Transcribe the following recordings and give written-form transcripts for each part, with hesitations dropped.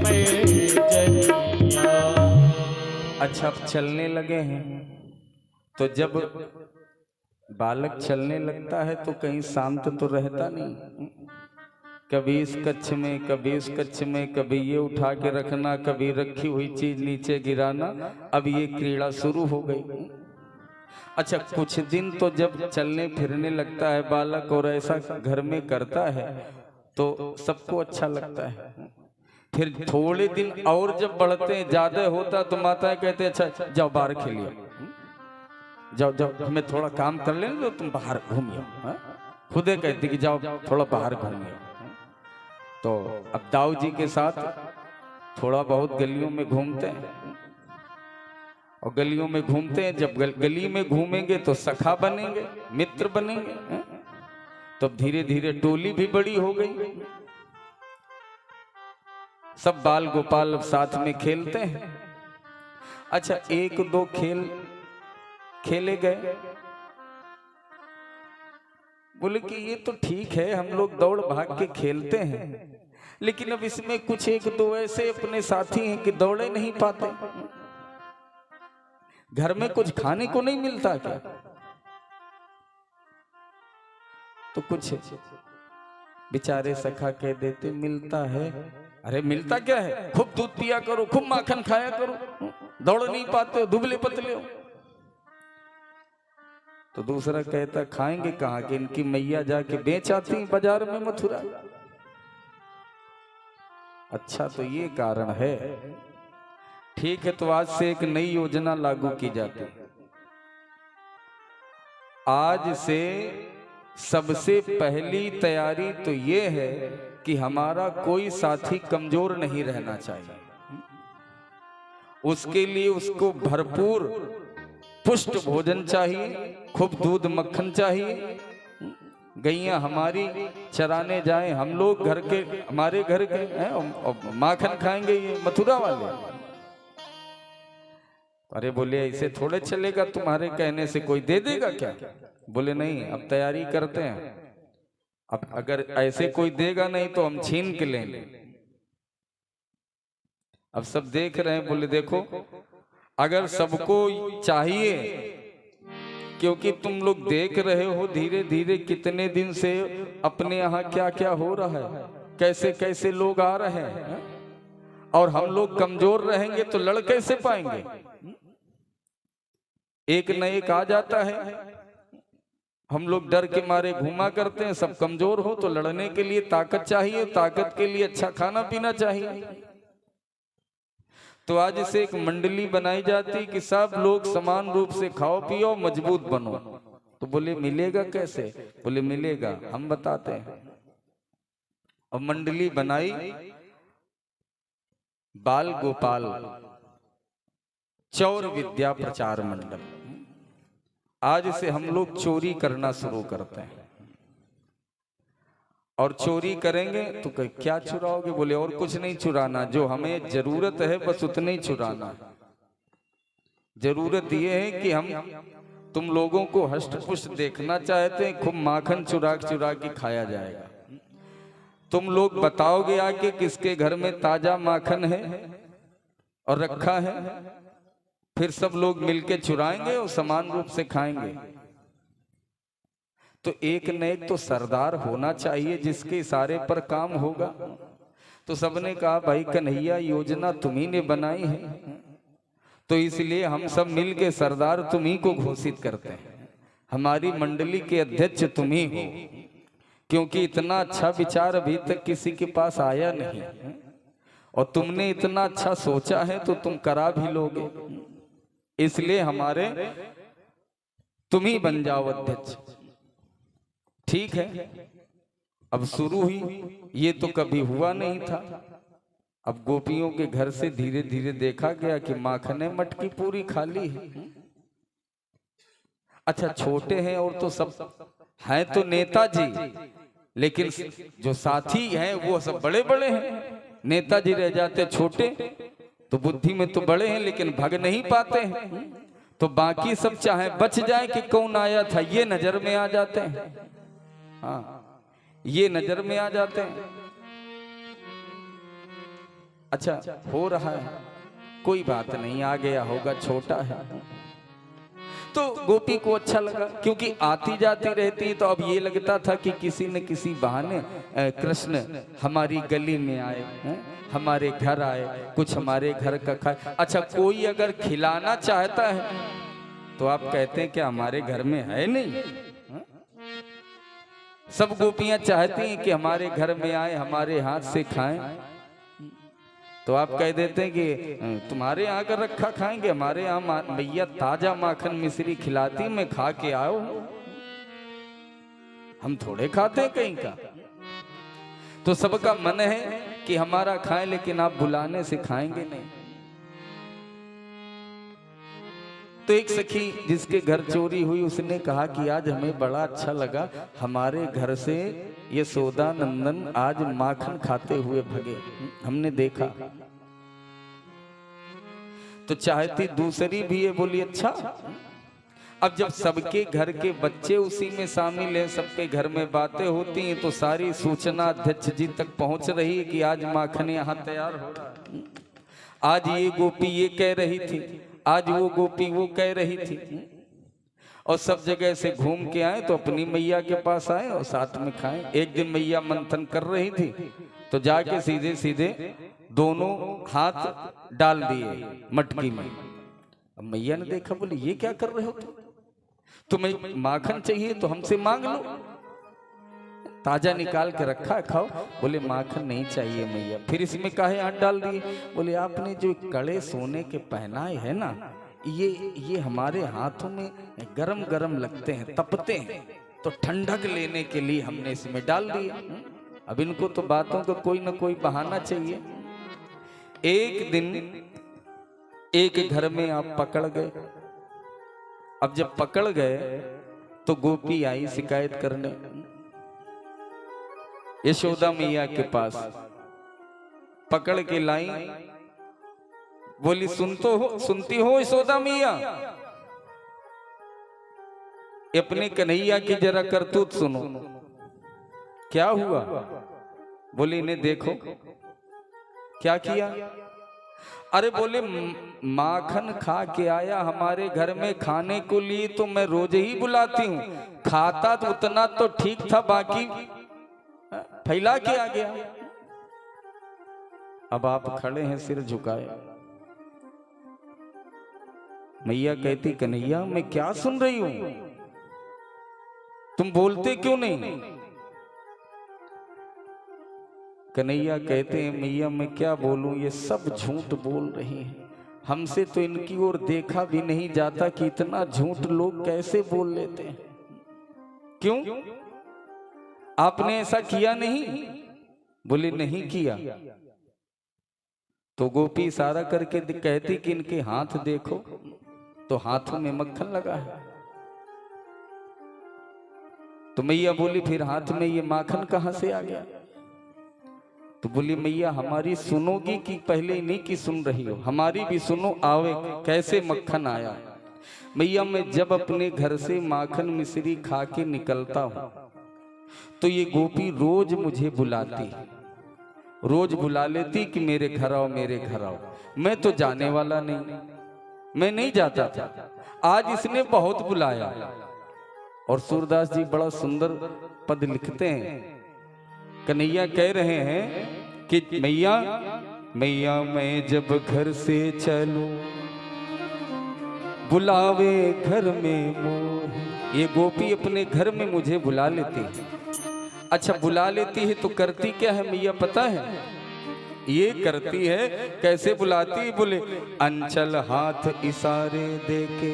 में जनिया। अच्छा, अब चलने लगे हैं तो जब बालक चलने लगता है तो कहीं शांत तो रहता नहीं। कभी इस कच्छ में, कभी इस कच्छ में, कभी ये उठा के रखना, कभी रखी हुई चीज नीचे गिराना। अब ये क्रीड़ा शुरू हो गई। अच्छा, कुछ दिन तो जब चलने फिरने लगता है बालक और ऐसा घर में करता है तो सबको अच्छा लगता है। फिर थोड़े दिन और जब बढ़ते हैं, ज्यादा होता तो माताएं कहते हैं अच्छा जाओ बाहर खेलिए, जाओ जाओ हमें थोड़ा काम कर लेने दो, तुम बाहर घूमिए। खुदे कहती कि जाओ थोड़ा बाहर घूमिए। तो अब दाऊ जी के साथ थोड़ा बहुत गलियों में घूमते हैं, और गलियों में घूमते हैं, जब गली में घूमेंगे तो सखा बनेंगे, मित्र बनेंगे। तो धीरे धीरे टोली भी बड़ी हो गई, सब बाल गोपाल साथ में खेलते हैं। अच्छा, एक दो खेल खेले गए, बोले कि ये तो ठीक है, हम लोग दौड़ भाग के खेलते हैं, लेकिन अब इसमें कुछ एक दो ऐसे अपने साथी हैं कि दौड़े नहीं पाते। घर में कुछ खाने को नहीं मिलता क्या? तो कुछ बेचारे सखा कह देते मिलता है। अरे मिलता क्या है, खूब दूध पिया करो, खूब माखन खाया करो, दौड़ नहीं पाते हो, दुबले पतले हो। तो दूसरा कहता खाएंगे कहाँ कि इनकी मैया जाके बेच आती बाजार में मथुरा। अच्छा, तो ये कारण है। ठीक है, तो आज से एक नई योजना लागू की जाती है। आज से सबसे पहली तैयारी तो ये है कि हमारा कोई साथी कमजोर नहीं रहना चाहिए। उसके लिए उसको भरपूर पुष्ट भोजन चाहिए, खूब दूध मक्खन चाहिए। गैया हमारी चराने जाए, हम लोग घर के, हमारे घर के हैं और माखन खाएंगे ये मथुरा वाले। अरे बोले ऐसे थोड़े चलेगा, तुम्हारे कहने से कोई दे देगा क्या? बोले नहीं, अब तैयारी करते हैं, अब अगर ऐसे कोई देगा नहीं तो हम छीन के लेंगे। अब सब देख रहे हैं, बोले देखो अगर सबको चाहिए, क्योंकि तुम लोग देख रहे हो धीरे धीरे कितने दिन से अपने यहाँ क्या क्या हो रहा है, कैसे कैसे लोग आ रहे हैं, और हम लोग कमजोर रहेंगे तो लड़ कैसे पाएंगे? एक न एक आ जाता है, हम लोग डर के मारे घूमा करते हैं। सब कमजोर हो तो लड़ने के लिए ताकत चाहिए, ताकत के लिए अच्छा खाना पीना चाहिए। तो आज से एक मंडली बनाई जाती कि सब लोग समान रूप से खाओ पियो, मजबूत बनो। तो बोले मिलेगा कैसे? बोले मिलेगा, हम बताते हैं। और मंडली बनाई बाल गोपाल चौर विद्या प्रचार मंडल। आज से हम लोग चोरी करना शुरू करते हैं, और चोरी करेंगे तो क्या चुराओगे? बोले और कुछ नहीं चुराना, जो हमें जरूरत है बस उतने ही चुराना। जरूरत ये है कि हम तुम लोगों को हष्ट पुष्ट देखना चाहते हैं, खूब माखन चुरा चुरा के खाया जाएगा। तुम लोग बताओगे आके किसके घर में ताजा माखन है और रखा है, फिर सब लोग मिलके चुराएंगे और समान रूप से खाएंगे। तो एक न एक तो सरदार होना चाहिए जिसके इशारे पर काम होगा। तो सबने कहा भाई कन्हैया, योजना तुम्ही ने बनाई है, तो इसलिए हम सब मिलके सरदार तुम्ही को घोषित करते हैं। हमारी मंडली के अध्यक्ष तुम्ही हो, क्योंकि इतना अच्छा विचार अभी तक किसी के पास आया नहीं, और तुमने इतना अच्छा सोचा है तो तुम करा भी लोगे, इसलिए हमारे तुम ही बन जाओ अध्यक्ष। ठीक है, अब शुरू हुई। ये तो कभी हुआ नहीं था। अब गोपियों के घर से धीरे धीरे देखा गया कि माखने मटकी पूरी खाली है। अच्छा, छोटे हैं और तो सब हैं तो नेताजी, लेकिन जो साथी हैं वो सब बड़े बड़े हैं। नेताजी रह जाते छोटे, तो बुद्धि में तो बड़े हैं लेकिन भग नहीं पाते हैं। तो बाकी सब चाहे बच जाए कि कौन आया था, ये नजर में आ जाते हैं। हाँ, ये नजर में आ जाते हैं। अच्छा हो रहा है, कोई बात नहीं, आ गया होगा, छोटा है। तो गोपी को अच्छा लगा, क्योंकि आती जाती रहती, तो अब ये लगता था कि किसी न किसी बहाने कृष्ण हमारी गली में आए, हमारे घर आए, कुछ हमारे घर का खाए। अच्छा कोई अगर खिलाना चाहता है तो आप कहते हैं कि हमारे घर में है नहीं। सब गोपियां चाहती हैं कि हमारे घर में आए, हमारे हाथ से खाएं, तो आप कह देते हैं कि तुम्हारे यहाँ का रखा खाएंगे, हमारे यहाँ मैया ताजा माखन मिश्री खिलाती, मैं खा के आओ, हम थोड़े खाते हैं कहीं का। तो सबका मन है कि हमारा खाएं, लेकिन आप बुलाने से खाएंगे नहीं। तो एक सखी जिसके घर चोरी हुई, उसने कहा कि आज हमें बड़ा अच्छा लगा, हमारे घर से यशोदा नंदन आज माखन खाते हुए भगे, हमने देखा। तो चाहती दूसरी भी है, बोली अच्छा। अब जब सबके घर के बच्चे उसी में शामिल हैं, सबके घर में बातें होती हैं, तो सारी सूचना अध्यक्ष जी तक पहुंच रही है कि आज माखन यहाँ तैयार हो रहा है, आज ये गोपी ये कह रही थी, आज वो गोपी वो कह रही थी। और सब जगह से घूम के आए तो अपनी मैया के पास आए और साथ में खाएं। एक दिन मैया मंथन कर रही थी, तो जाके सीधे सीधे दोनों हाथ डाल दिए मटकी में। अब मैया ने देखा, बोले ये क्या कर रहे हो तुम, तुम्हें माखन चाहिए तो हमसे मांग लो, ताजा निकाल के रखा है, खाओ। बोले माखन नहीं चाहिए मैया। फिर इसमें काहे हाथ डाल दिए? बोले आपने जो कड़े सोने के पहनाए है ना, ये हमारे हाथों में गरम गरम लगते हैं, तपते हैं, तो ठंडक लेने के लिए हमने इसमें डाल दिया। अब इनको तो बातों का कोई ना कोई बहाना चाहिए। एक दिन एक घर में आप पकड़ गए। अब जब पकड़ गए तो गोपी आई शिकायत करने यशोदा मैया के पास, पकड़ के लाई, बोली सुनती हो यशोदा मैया, अपने कन्हैया की जरा करतूत सुनो, क्या हुआ? बोली इन्हें देखो क्या किया। अरे बोले माखन खा के आया हमारे घर में खाने को लिए, तो मैं रोज ही बुलाती हूँ, खाता तो उतना तो ठीक था, बाकी फैला के आ गया। अब आप खड़े हैं सिर झुकाए। मैया कहती कन्हैया मैं क्या सुन रही हूं, तुम बोलते क्यों नहीं? कन्हैया कहते हैं मैया मैं क्या बोलूं, ये सब झूठ बोल रही हैं, हमसे तो इनकी ओर देखा भी नहीं जाता कि इतना झूठ लोग कैसे बोल लेते हैं। क्यों, आपने ऐसा किया नहीं? बोले नहीं किया। तो गोपी इशारा करके कहती कि इनके हाथ देखो, तो हाथों में मक्खन लगा है। तो मैया बोली फिर हाथ में ये माखन कहां से आ गया? तो बोली मैया हमारी सुनोगी कि पहले इन्हीं की सुन रही हो? हमारी भी सुनो, आवे कैसे मक्खन आया। मैया मैं जब अपने घर से माखन मिश्री खा के निकलता हूं, तो ये गोपी रोज मुझे बुलाती, रोज बुला लेती कि मेरे घर आओ मेरे घर आओ। मैं तो जाने वाला नहीं, मैं नहीं जाता था, आज इसने बहुत बुलाया। और सूरदास जी बड़ा सुंदर पद लिखते हैं, कन्हैया कह रहे हैं कि मैया मैया मैं जब घर से चलूं बुलावे घर में मोह। ये गोपी अपने घर में मुझे बुला लेती है। अच्छा बुला लेती है तो करती क्या है मैया पता है? ये करती है कैसे बुलाती? बोले अंचल हाथ इशारे देके,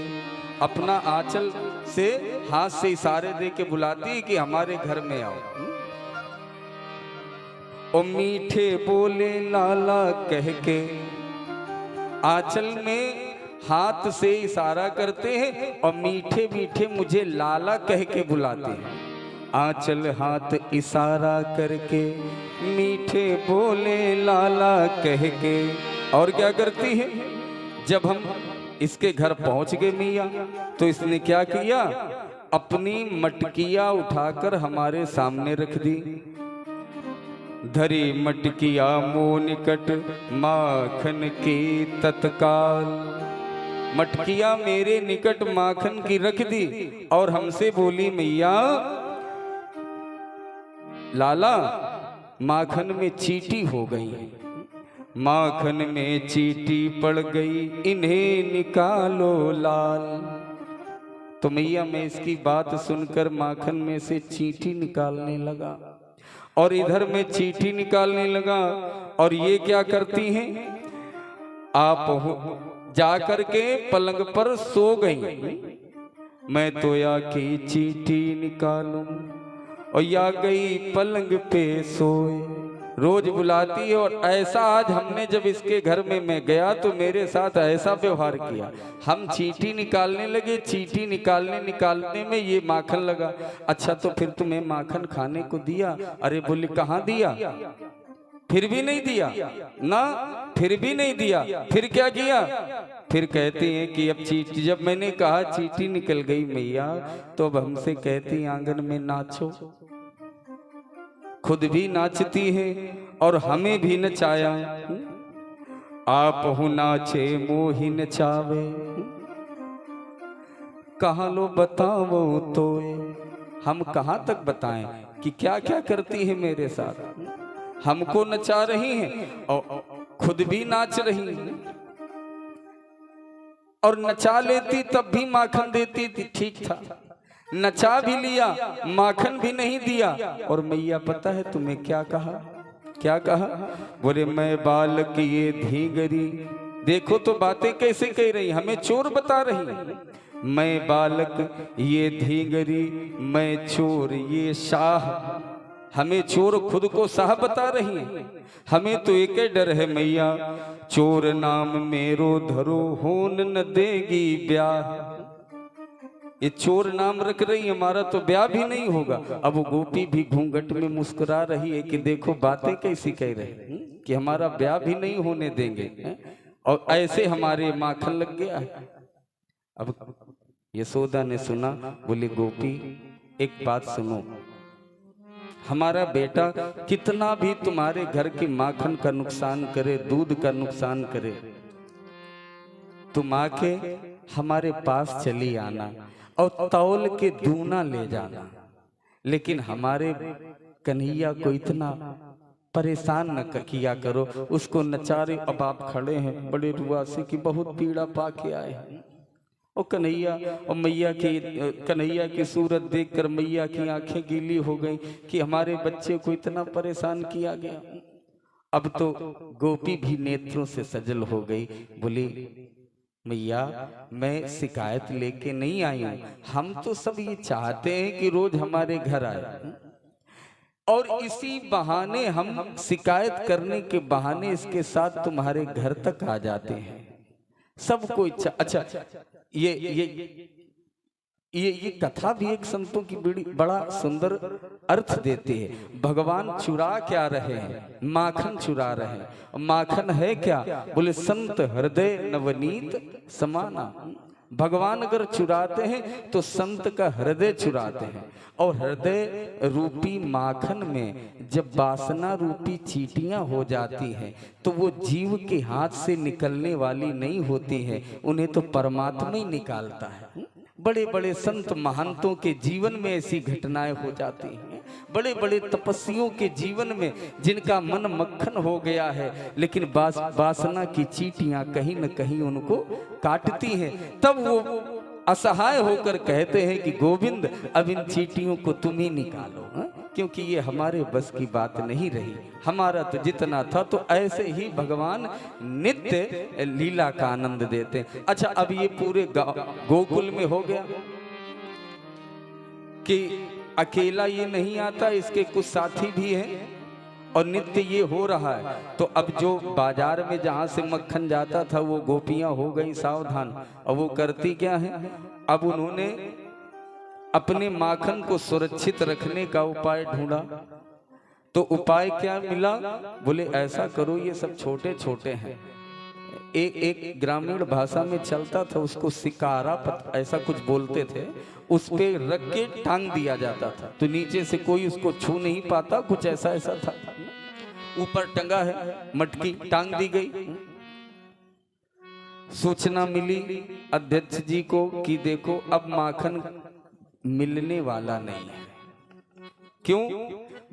अपना आंचल से हाथ से इशारे देके बुलाती है कि हमारे घर में आओ। ओ मीठे बोले लाला कह के आंचल में हाथ से इशारा करते हैं और मीठे मीठे मुझे लाला कह के बुलाते हैं। आंचल हाथ इशारा करके मीठे बोले लाला कह के। और क्या करती है? जब हम इसके घर पहुंच गए मियाँ, तो इसने क्या किया? अपनी मटकिया उठाकर हमारे सामने रख दी। धरी मटकिया मो निकट माखन की तत्काल। मटकिया मेरे निकट माखन की रख दी और हमसे बोली मैया लाला माखन में चींटी हो गई, माखन में चींटी पड़ गई, इन्हें निकालो लाल। तो मैया मैं इसकी बात सुनकर माखन में से चींटी निकालने लगा और इधर में चींटी निकालने लगा। और ये क्या करती हैं, आप जाकर के पलंग पर सो गई। मैं तो या की चींटी निकालूं और या गई पलंग पे सोए। रोज बुलाती है और ऐसा आज हमने जब इसके घर में मैं गया तो मेरे साथ ऐसा व्यवहार किया। हम चींटी निकालने लगे, चींटी निकालने में ये माखन लगा। अच्छा तो फिर तुम्हें माखन खाने को दिया? अरे बोले कहाँ दिया, फिर भी नहीं दिया ना, फिर भी नहीं दिया। फिर क्या किया? फिर कहती हैं कि अब चींटी, जब मैंने कहा चींटी निकल गई मैया, तो अब हमसे कहती आंगन में नाचो। खुद भी नाचती है और हमें भी नचाया। आप हूँ नाचे मोहि नचावे, कहाँ लो बताओ तो। हम कहाँ तक बताएं कि क्या क्या करती है मेरे साथ। हमको नचा रही हैं और खुद भी नाच रही हैं, और नचा लेती तब भी माखन देती थी, ठीक था। नचा भी लिया, माखन भी नहीं दिया। और मैया पता है तुम्हें क्या कहा? क्या कहा? बोले मैं बालक ये धीगरी। देखो तो बातें कैसे कह रही, हमें चोर बता रही। मैं बालक ये धीगरी, मैं चोर ये शाह। हमें चोर खुद को शाह बता रही है। हमें तो एक डर है मैया, चोर नाम मेरो धरो होन न देगी ब्याह। ये चोर नाम रख रही, हमारा तो ब्याह भी नहीं होगा। अब वो गोपी भी घूंघट में मुस्कुरा रही है कि देखो बातें कैसी कह रही कि हमारा ब्याह भी नहीं होने देंगे, और ऐसे हमारे माखन लग गया है। अब यशोदा ने सुना, बोली गोपी एक बात सुनो, हमारा बेटा कितना भी तुम्हारे घर के माखन का नुकसान करे, दूध का नुकसान करे, तुम आके हमारे पास चली आना और तौल के दूना ले जाना। लेकिन हमारे कन्हैया को इतना परेशान न किया करो, उसको नचारे। अब आप खड़े हैं बड़े रुआसे की बहुत पीड़ा पा के आए हैं। और कन्हैया और मैया की, कन्हैया की सूरत देखकर मैया की आंखें गीली हो गई कि हमारे बच्चे को इतना परेशान किया गया। अब तो गोपी भी नेत्रों से सजल हो गई। बोली मैया मैं शिकायत लेके नहीं आई हूं, हम तो सब ये चाहते हैं कि रोज हमारे घर आए, और इसी बहाने हम शिकायत करने के बहाने इसके साथ तुम्हारे घर तक आ जाते हैं। सबको इच्छा। अच्छा ये कथा भी एक संतों की बड़ा सुंदर अर्थ देती है। भगवान चुरा क्या रहे हैं? माखन चुरा रहे हैं। माखन है क्या? बोले संत हृदय नवनीत समाना। भगवान अगर चुराते हैं तो संत का हृदय चुराते हैं। और हृदय रूपी माखन में जब वासना रूपी चींटियां हो जाती हैं तो वो जीव के हाथ से निकलने वाली नहीं होती है, उन्हें तो परमात्मा ही निकालता है। बड़े बड़े संत महंतों के जीवन में ऐसी घटनाएं हो जाती हैं। बड़े बड़े तपस्वियों के जीवन में जिनका मन मक्खन हो गया है, लेकिन वासना की चींटियां कहीं न कहीं उनको काटती हैं। तब वो असहाय होकर कहते हैं कि गोविंद अब इन चींटियों को तुम ही निकालो, क्योंकि ये हमारे बस की बात नहीं रही। हमारा तो जितना था, तो ऐसे ही भगवान नित्य लीला का आनंद देते। अच्छा अब ये पूरे गोकुल में हो गया कि अकेला ये नहीं आता, इसके कुछ साथी भी हैं और नित्य ये हो रहा है। तो अब जो बाजार में जहां से मक्खन जाता था वो गोपियां हो गई सावधान। और वो करती क्या है, अब उन्होंने अपने माखन को सुरक्षित रखने का उपाय ढूंढा। तो उपाय क्या मिला? बोले ऐसा करो, ये सब छोटे छोटे हैं। एक ग्रामीण भाषा में चलता था, उसको सिकारा ऐसा कुछ बोलते थे, उस पे रख के टांग दिया जाता था तो नीचे से कोई उसको छू नहीं पाता, कुछ ऐसा था। ऊपर टंगा है मटकी, टांग दी गई। सूचना मिली अध्यक्ष जी को कि देखो अब माखन मिलने वाला नहीं है। क्यों?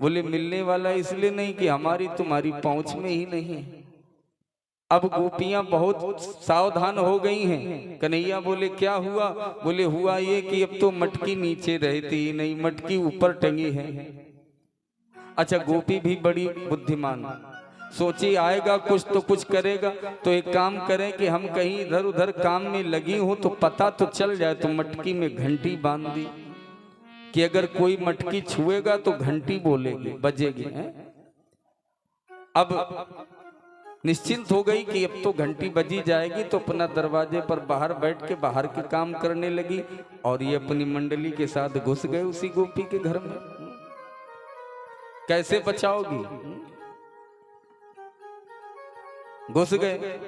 बोले मिलने वाला इसलिए नहीं कि हमारी तुम्हारी पहुंच में ही नहीं है। अब गोपियां बहुत सावधान हो गई हैं। कन्हैया बोले क्या हुआ? बोले हुआ ये कि अब तो मटकी नीचे रहती ही नहीं, मटकी ऊपर टंगी है। अच्छा, गोपी भी बड़ी बुद्धिमान, सोची आएगा कुछ तो कुछ करेगा, तो एक काम करें कि हम कहीं इधर उधर काम में लगी हो तो पता तो चल जाए। तो मटकी में घंटी बांध दी कि अगर कोई मटकी छुएगा तो घंटी बोलेगी, बजेगी। अब निश्चिंत हो गई कि अब तो घंटी बजी जाएगी, तो अपना दरवाजे पर बाहर बैठ के बाहर के काम करने लगी। और ये अपनी मंडली के साथ घुस गए उसी गोपी के घर में। कैसे बचाओगी? घुस गए।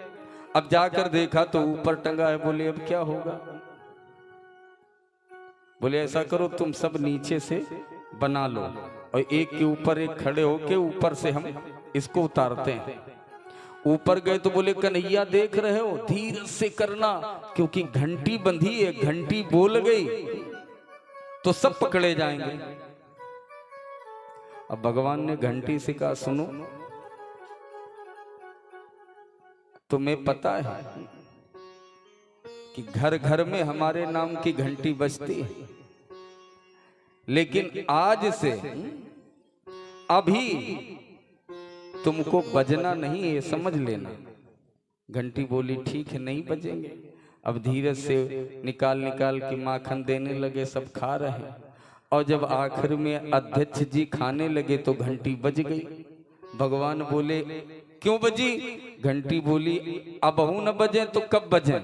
अब जाकर देखा तो ऊपर टंगा है। बोले अब क्या होगा? बोले ऐसा करो तुम सब नीचे से बना लो और एक के ऊपर एक खड़े होके ऊपर से हम इसको उतारते हैं। ऊपर गए तो बोले कन्हैया देख रहे हो, धीरे से करना क्योंकि घंटी बंधी है, घंटी बोल गई तो सब पकड़े जाएंगे। अब भगवान ने घंटी से कहा सुनो, तुम्हें पता है कि घर घर में हमारे नाम की घंटी बजती है, लेकिन आज से अभी तुमको बजना नहीं है, समझ लेना। घंटी बोली ठीक है, नहीं बजेंगे। अब धीरे से निकाल निकाल के माखन देने लगे, सब खा रहे। और जब आखिर में अध्यक्ष जी खाने लगे तो घंटी बज गई। भगवान बोले क्यों बजी? घंटी बोली अब न बजे तो कब बजे?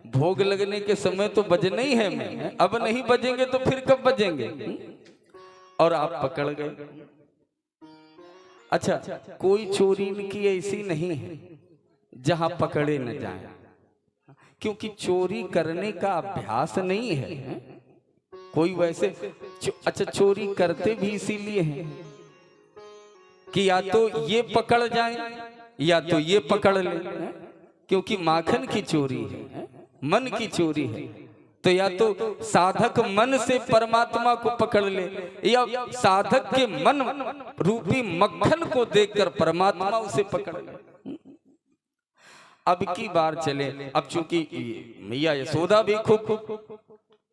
भोग लगने के समय तो बजने ही है मैं, अब नहीं बजेंगे तो फिर कब बजेंगे? और आप पकड़ गए। अच्छा, कोई चोरी की ऐसी नहीं है जहां पकड़े न जाए, क्योंकि चोरी करने का अभ्यास नहीं है कोई वैसे। अच्छा, चोरी करते भी इसीलिए हैं कि या तो ये पकड़ जाए या तो ये पकड़ ले, क्योंकि माखन की चोरी है, मन की चोरी है। तो या तो साधक मन से परमात्मा को पकड़ ले या साधक के मन रूपी मक्खन को देखकर परमात्मा उसे पकड़ ले। अब की बार चले। अब चूंकि मैया यशोदा भी खूब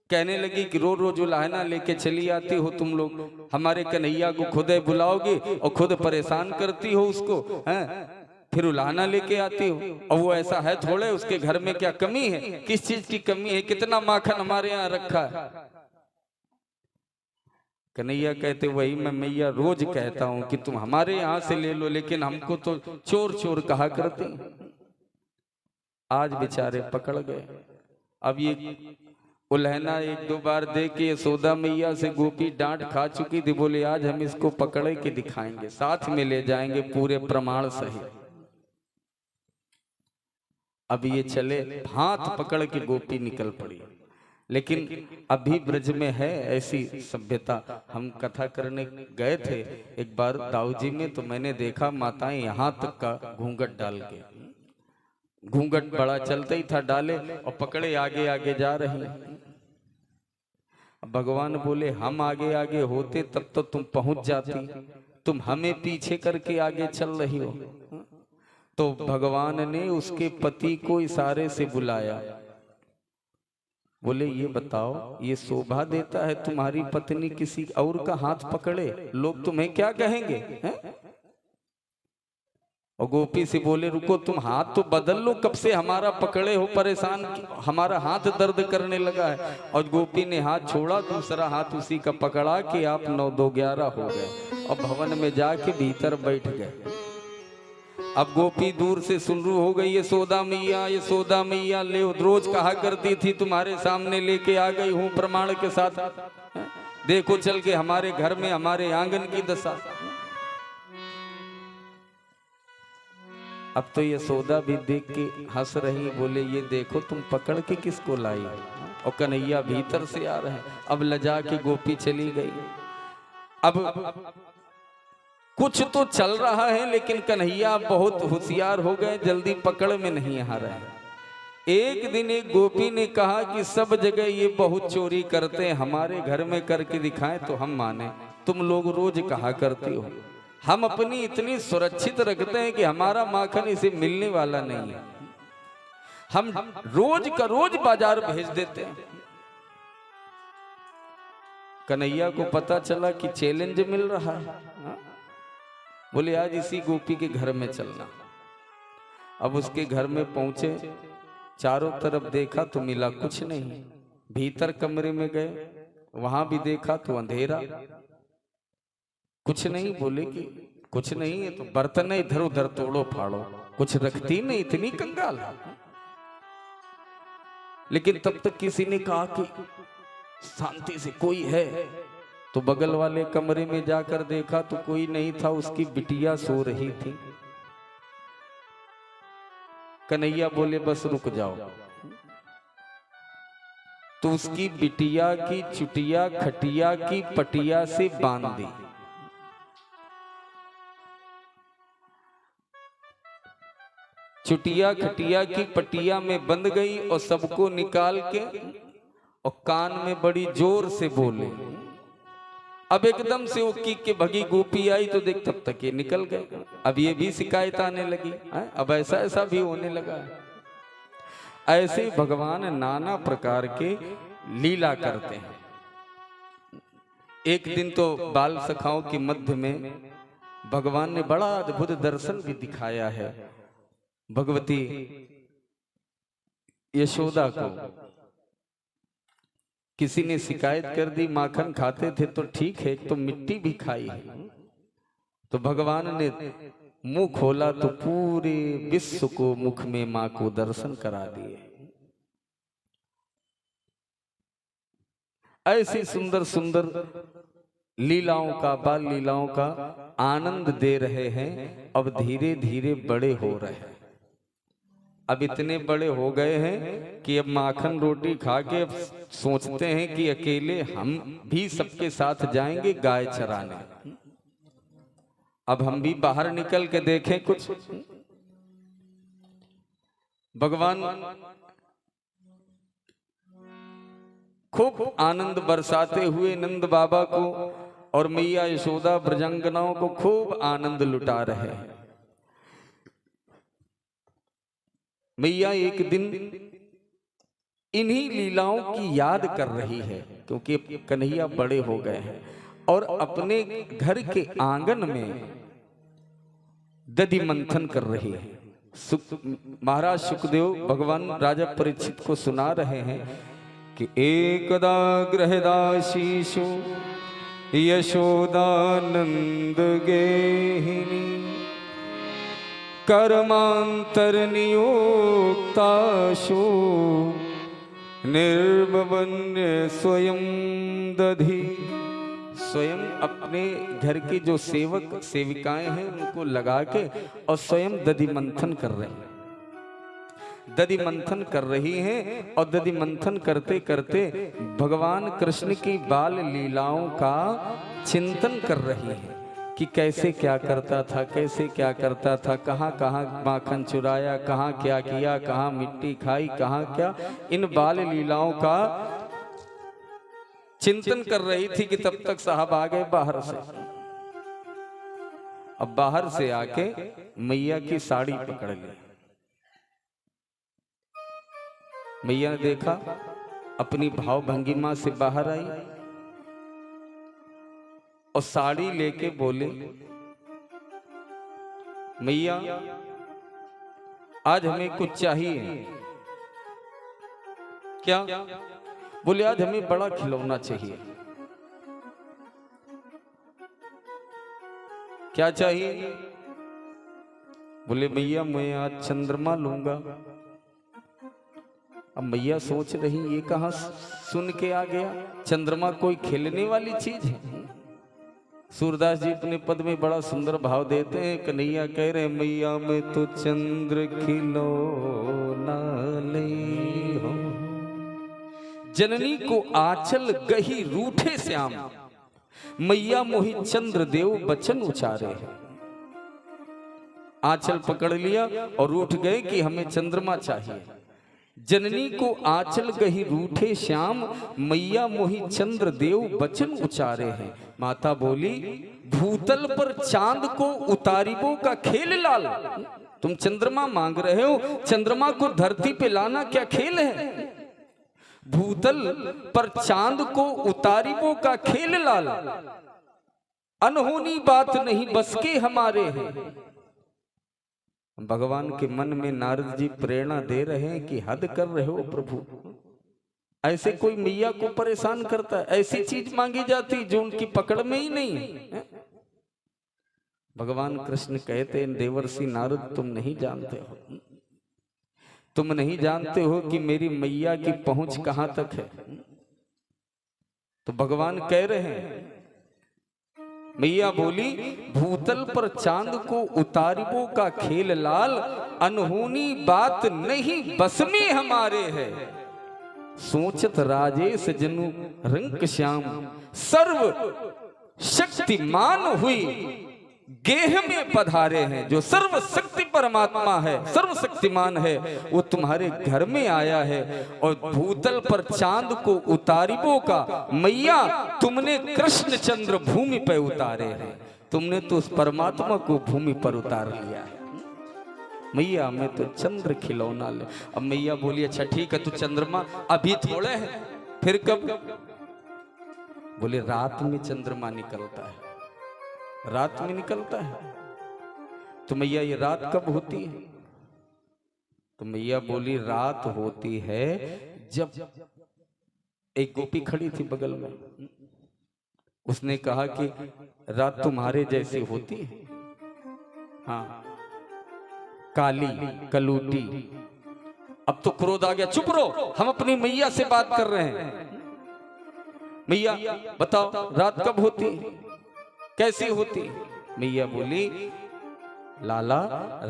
कहने लगी कि रोज रोज उलाहना लेके चली आती हो तुम लोग, हमारे कन्हैया को खुद बुलाओगे और खुद परेशान करती हो उसको, हैं? फिर उलाहना लेके आती हो। और वो ऐसा है थोड़े, उसके घर में क्या कमी है? किस चीज की कमी है? कितना माखन हमारे यहाँ रखा है। कन्हैया कहते वही मैं मैया रोज कहता हूं कि तुम हमारे यहाँ से ले लो, लेकिन हमको तो चोर चोर कहा करते। आज बेचारे पकड़ गए। अब ये उल्हना एक दो बार दे के यशोदा मैया से गोपी डांट खा चुकी थी। बोले आज हम इसको पकड़े के दिखाएंगे, साथ में ले जाएंगे पूरे प्रमाण सहित। अब ये चले, हाथ पकड़ के गोपी निकल पड़ी। लेकिन अभी ब्रज में है ऐसी सभ्यता। हम कथा करने गए थे एक बार दाऊजी में, तो मैंने देखा माताएं यहाँ तक का घूंघट डाल के, घूंघट बड़ा चलता ही था डाले और पकड़े आगे आगे जा रही। भगवान बोले हम आगे आगे होते तब तो तुम पहुंच जाती, तुम हमें पीछे करके आगे चल रही हो। तो भगवान ने उसके पति को इशारे से बुलाया। बोले ये बताओ, ये शोभा देता है तुम्हारी पत्नी किसी और का हाथ पकड़े? लोग तुम्हें क्या कहेंगे? हैं? और गोपी से बोले रुको, तुम हाथ तो बदल लो, कब से हमारा पकड़े हो, परेशान, हमारा हाथ दर्द करने लगा है। और गोपी ने हाथ छोड़ा, दूसरा हाथ उसी का पकड़ा कि आप 9 2 11 हो गए और भवन में जाके भीतर बैठ गए। अब गोपी दूर से सुन रू हो गई, यशोदा मैया, यशोदा मैया ले रोज कहा करती थी तुम्हारे सामने लेके आ गई हूँ प्रमाण के साथ, देखो चल के हमारे घर में हमारे आंगन की दशा। अब तो यशोदा भी देख के हंस रही, बोले ये देखो तुम पकड़ के किसको लाई? और कन्हैया भीतर से आ रहे हैं। अब लजा के गोपी चली गई। अब कुछ तो चल रहा है, लेकिन कन्हैया बहुत होशियार हो गए, जल्दी पकड़ में नहीं आ रहे। एक दिन एक गोपी ने कहा कि सब जगह ये बहुत चोरी करते हैं, हमारे घर में करके दिखाएं तो हम माने। तुम लोग रोज कहा करते हो, हम अपनी इतनी सुरक्षित रखते हैं कि हमारा माखन इसे मिलने वाला नहीं है, हम रोज का रोज बाजार भेज देते हैं। कन्हैया को पता चला कि चैलेंज मिल रहा है। बोले आज इसी गोपी के घर में चलना। अब उसके घर में पहुंचे, चारों तरफ देखा तो मिला कुछ नहीं। भीतर कमरे में गए, वहां भी देखा तो अंधेरा, कुछ नहीं। बोले कि कुछ नहीं है तो बर्तन इधर उधर तोड़ो फाड़ो, कुछ रखती नहीं, इतनी कंगाल। लेकिन तब तक किसी ने कहा कि शांति से कोई है, तो बगल वाले कमरे में जाकर देखा तो कोई नहीं था, उसकी बिटिया सो रही थी। कन्हैया बोले बस रुक जाओ। तो उसकी बिटिया की चुटिया खटिया की पटिया से बांध दी। चुटिया खटिया की पटिया में बंध गई और सबको निकाल के और कान में बड़ी जोर से बोले। अब एकदम से वो की के भगी गोपी आई तो देख तब तक ये निकल गए। अब ये भी शिकायत आने लगी, अब ऐसा ऐसा भी होने लगा। ऐसे भगवान नाना प्रकार के लीला करते हैं। एक दिन तो बाल सखाओं के मध्य में भगवान ने बड़ा अद्भुत दर्शन भी दिखाया है। भगवती यशोदा को किसी ने शिकायत कर दी, माखन खाते थे तो ठीक है, तो मिट्टी भी खाई है। तो भगवान ने मुंह खोला तो पूरे विश्व को मुख में मां को दर्शन करा दिए। ऐसी सुंदर सुंदर लीलाओं का, बाल लीलाओं का आनंद दे रहे हैं। अब धीरे धीरे बड़े हो रहे हैं। अब इतने बड़े हो गए हैं कि अब माखन रोटी खा के अब सोचते हैं कि अकेले हम भी सबके साथ जाएंगे गाय चराने। अब हम भी बाहर निकल के देखें कुछ। भगवान खूब आनंद बरसाते हुए नंद बाबा को और मैया यशोदा ब्रजंगनाओं को खूब आनंद लुटा रहे हैं। मैया एक दिन इन्हीं लीलाओं की याद कर रही है, क्योंकि कन्हैया बड़े हो गए हैं और अपने घर के आंगन में दधि मंथन कर रही है। महाराज सुखदेव भगवान राजा परीक्षित को सुना रहे हैं कि एकदा गृहदाशीषु यशोदानंद गेहिनी कर्मांतर नियोक्ताशु निर्भवन्य स्वयं दधि। स्वयं अपने घर के जो सेवक सेविकाएं हैं उनको लगा के और स्वयं दधि मंथन कर रहे हैं। दधि मंथन कर रही हैं और दधि मंथन करते करते भगवान कृष्ण की बाल लीलाओं का चिंतन कर रही हैं कि कैसे क्या करता था, कैसे क्या करता था, कहाँ कहाँ माखन चुराया, कहाँ क्या किया, कहाँ मिट्टी खाई, कहाँ क्या। इन बाल लीलाओं का चिंतन कर रही थी कि तब तक साहब आ गए बाहर से। अब बाहर से आके मैया की साड़ी पकड़ ली। मैया ने देखा, अपनी भाव भंगिमा से बाहर आई और साड़ी लेके बोले, मैया आज हमें कुछ चाहिए। क्या? बोले आज हमें बड़ा खिलौना चाहिए। क्या चाहिए? बोले मैया मैं आज चंद्रमा लूंगा। अब मैया सोच रही ये कहां सुन के आ गया, चंद्रमा कोई खेलने वाली चीज है। सूरदास जी अपने पद में बड़ा सुंदर भाव देते हैं। कन्हैया कह रहे मैया मैं तो चंद्र खिलौना ले हो, जननी को आंचल गही रूठे श्याम। मैया मोहि चंद्रदेव बचन उचारे हैं। आंचल पकड़ लिया और उठ गए कि हमें चंद्रमा चाहिए। जननी को आंचल गही रूठे श्याम, मैया मोहि चंद्रदेव बचन उचारे हैं। माता बोली भूतल पर चांद को उतारिबो का खेल लाल। तुम चंद्रमा मांग रहे हो, चंद्रमा को धरती पे लाना क्या खेल है? भूतल पर चांद को उतारिबो का खेल लाल, अनहोनी बात नहीं बस के हमारे हैं। भगवान के मन में नारद जी प्रेरणा दे रहे हैं कि हद कर रहे हो प्रभु, ऐसे कोई मैया को परेशान करता है? ऐसी चीज मांगी जाती जो उनकी पकड़ में ही नहीं है। भगवान कृष्ण कहते हैं देवर्षि नारद तुम नहीं जानते हो, तुम नहीं जानते हो कि मेरी मैया की पहुंच कहां तक है। तो भगवान कह रहे हैं, मैया बोली भूतल पर चांद को उतारिबो का खेल लाल, अनहोनी बात नहीं बस में हमारे है। सोचत राजेश जनु रंक श्याम, सर्व शक्तिमान हुई गेह में पधारे हैं। जो सर्व शक्ति परमात्मा है, सर्व शक्तिमान है, वो तुम्हारे घर में आया है। और भूतल पर चांद को उतारिबो का मैया तुमने कृष्ण चंद्र भूमि पर उतारे हैं। तुमने तो उस परमात्मा को भूमि पर उतार लिया है। मैया मैं तो चंद्र खिलौना ले। अब मैया बोली अच्छा ठीक है, तू चंद्रमा अभी थोड़े है, फिर कब? बोले रात में चंद्रमा निकलता है, रात में निकलता है। तो मैया ये रात कब होती है? तो मैया बोली रात होती है जब एक गोपी खड़ी थी बगल में, उसने कहा कि रात तुम्हारे जैसी होती है। हाँ काली कलूटी। अब तो क्रोध आ गया, चुप रहो, हम अपनी मैया से बात कर रहे हैं। मैया बताओ रात कब होती है, कैसी होती? मैया बोली लाला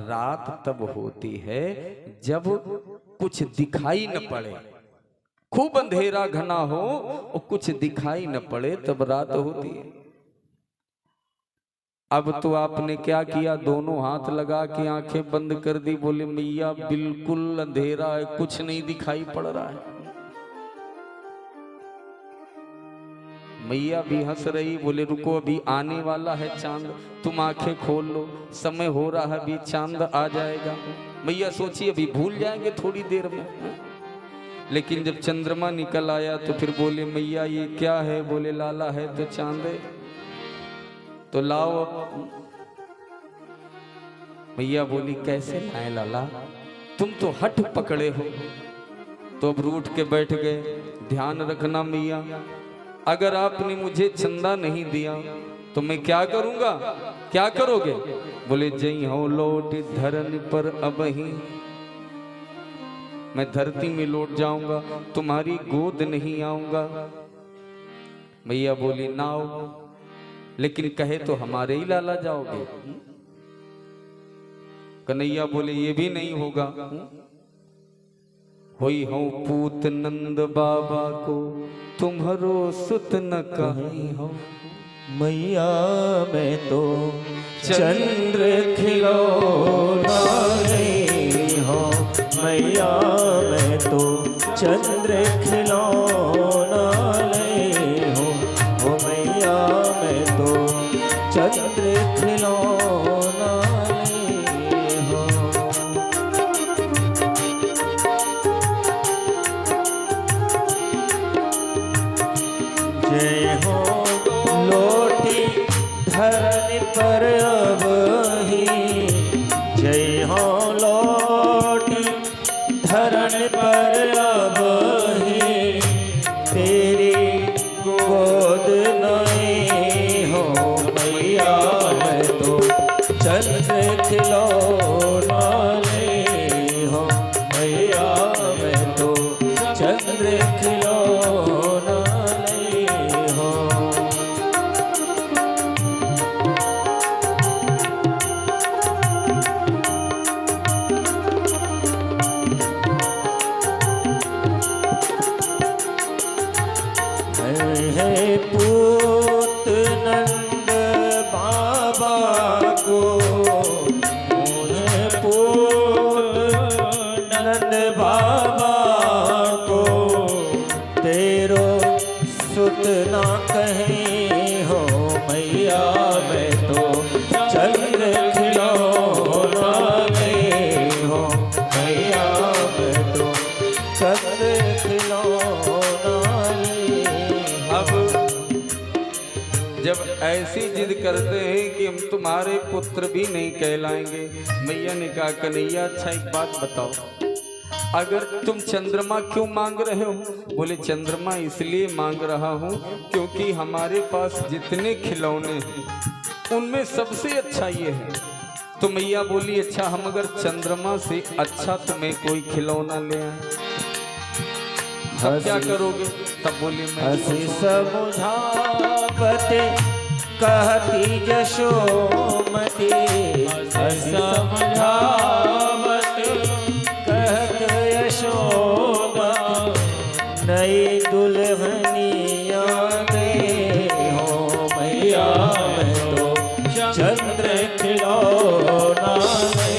रात तब होती है जब कुछ दिखाई न पड़े, खूब अंधेरा घना हो और कुछ दिखाई न पड़े तब रात होती है। अब तो आपने क्या किया, दोनों हाथ लगा के आंखें बंद कर दी। बोले मैया बिल्कुल अंधेरा है, कुछ नहीं दिखाई पड़ रहा है। मैया भी हंस रही, बोले रुको अभी आने वाला है चांद, तुम आंखें खोल लो, समय हो रहा है, अभी चांद आ जाएगा। मैया सोची अभी भूल जाएंगे थोड़ी देर में। लेकिन जब चंद्रमा निकल आया तो फिर बोले मैया ये क्या है? बोले लाला है तो चांद है, तो लाओ। मैया बोली कैसे लाए लाला, तुम तो हठ पकड़े हो। तो अब रूठ के बैठ गए। ध्यान रखना मैया, अगर आपने मुझे चंदा नहीं दिया तो मैं क्या करूंगा? क्या करोगे? बोले जई हो लौट धरन पर अब ही, मैं धरती में लौट जाऊंगा, तुम्हारी गोद नहीं आऊंगा। मैया बोली ना आओ, लेकिन कहे तो हमारे ही लाला जाओगे। कन्हैया बोले ये भी नहीं होगा। होई हो पूत नंद बाबा को तुम्हारो सुत न कहीं हो। मैया मैं तो चंद्र खिलौना नहीं हो, मैया मैं तो चंद्र खिलौना नहीं हो, ओ मैया मैं तो चंद्र खिलौना नहीं हो। जय हो लोटी धरनी पर अब ही, जय हो लोटी धरनी पर अब ही, तेरी गोद नहीं हो। मैया मैं तो चंद्र खिलौना नहीं हो, मैया मैं तो चंद्र खिलौना नहीं हो। नंद बाबा को तेरो सुत ना कहे हो मैया, मैं तो चंद्र खिलौना ले हो मैया, मैं तो चंद्र खिलौना ले। अब जब ऐसी जिद करते हैं कि हम तुम्हारे पुत्र भी नहीं कहलाएंगे, मैया ने कहा कन्हैया अच्छा एक बात बताओ, अगर तुम चंद्रमा क्यों मांग रहे हो? बोले चंद्रमा इसलिए मांग रहा हूँ क्योंकि हमारे पास जितने खिलौने हैं उनमें सबसे अच्छा ये है। तो मैया बोली अच्छा हम अगर चंद्रमा से अच्छा तुम्हें कोई खिलौना ले आए तब क्या करोगे? तब बोली मैं हसी समुझावते कहती यशोमती, हसी समुझावते कहत यशोदा, नई दुल्हनिया दे हो मैया, मैं तो चंद्र खिलौना ले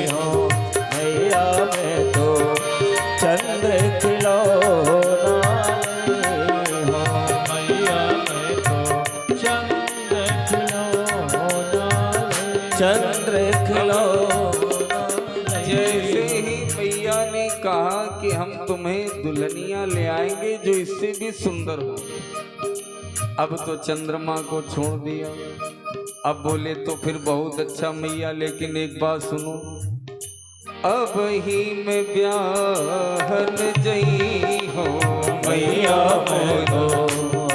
हो मैया, मैं तो चंद्र खिलौना ले हो मैया, मैं तो चंद्र खिलौना ले, चंद्र खिलौना ले। जैसे ही मैया ने कहा कि हम तुम्हें दुल्हनियां ले आएंगे जो इससे भी सुंदर हो, अब तो चंद्रमा को छोड़ दिया। अब बोले तो फिर बहुत अच्छा मैया, लेकिन एक बात सुनो, अब ही मैं ब्याहन जई हो मैया, मैं तो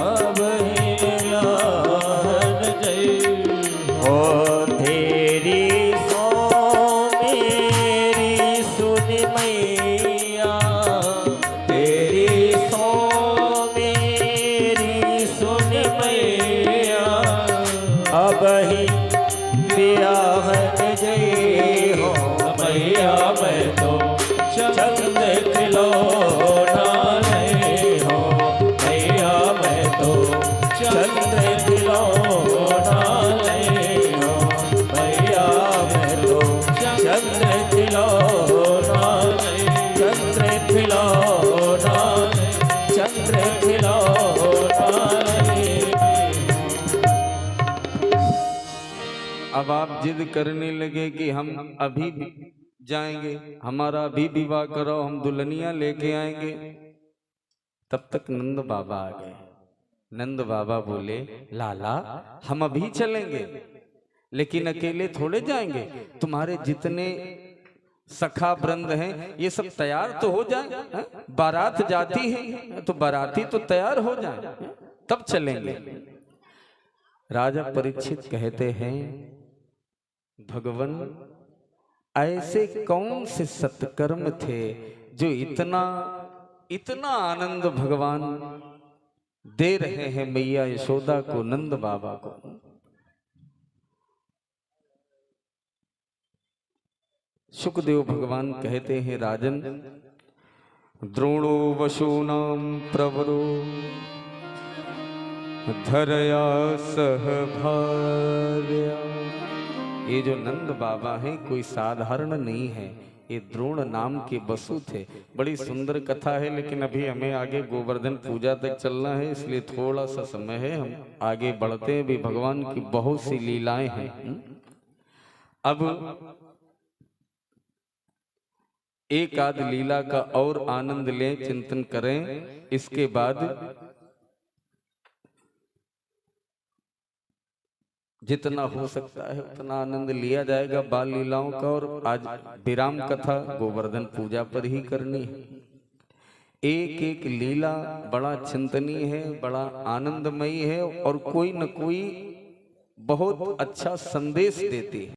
अब ही ब्याहन जई हो, तेरी सो मेरी सुन मैया, तेरी सो मेरी सुन मैया, अब ही ब्याहन जई हो मैया, मैं तो चंद्र खिलौना ले हो मैया, मैं तो चंद्र खिलौना ले हो मैया, मैं तो चंद्र खिलौना ले, चंद्र खिलौना ले, चंद्र खिलौना ले। अब आप जिद करने लगे कि हम अभी जाएंगे, हमारा अभी विवाह करो, हम दुल्हनियां लेके आएंगे। तब तक नंद बाबा आ गए। नंद बाबा बोले लाला हम अभी चलेंगे, लेकिन अकेले थोड़े जाएंगे, तुम्हारे जितने सखा वृंद हैं ये सब तैयार तो हो जाए, बारात जाती है तो बाराती तो तैयार हो जाए तब चलेंगे। राजा परीक्षित कहते हैं भगवान ऐसे कौन से सत्कर्म थे जो इतना इतना आनंद भगवान दे रहे हैं मैया यशोदा को, नंद बाबा को। सुखदेव भगवान कहते हैं राजन द्रोणो वशूनाम प्रवरो धरया सह भार्या। ये जो नंद बाबा हैं कोई साधारण नहीं है, ये द्रोण नाम के वसु थे। बड़ी सुंदर कथा है, लेकिन अभी हमें आगे गोवर्धन पूजा तक चलना है, इसलिए थोड़ा सा समय है, हम आगे बढ़ते हैं। भी भगवान की बहुत सी लीलाएं हैं। अब एक आध लीला का और आनंद लें, चिंतन करें, इसके बाद जितना हो सकता है उतना आनंद लिया जाएगा बाल लीलाओं का। और आज विराम कथा गोवर्धन पूजा पर ही करनी है। एक एक लीला बड़ा चिंतनीय है, बड़ा आनंदमयी है और कोई न कोई बहुत अच्छा संदेश देती है।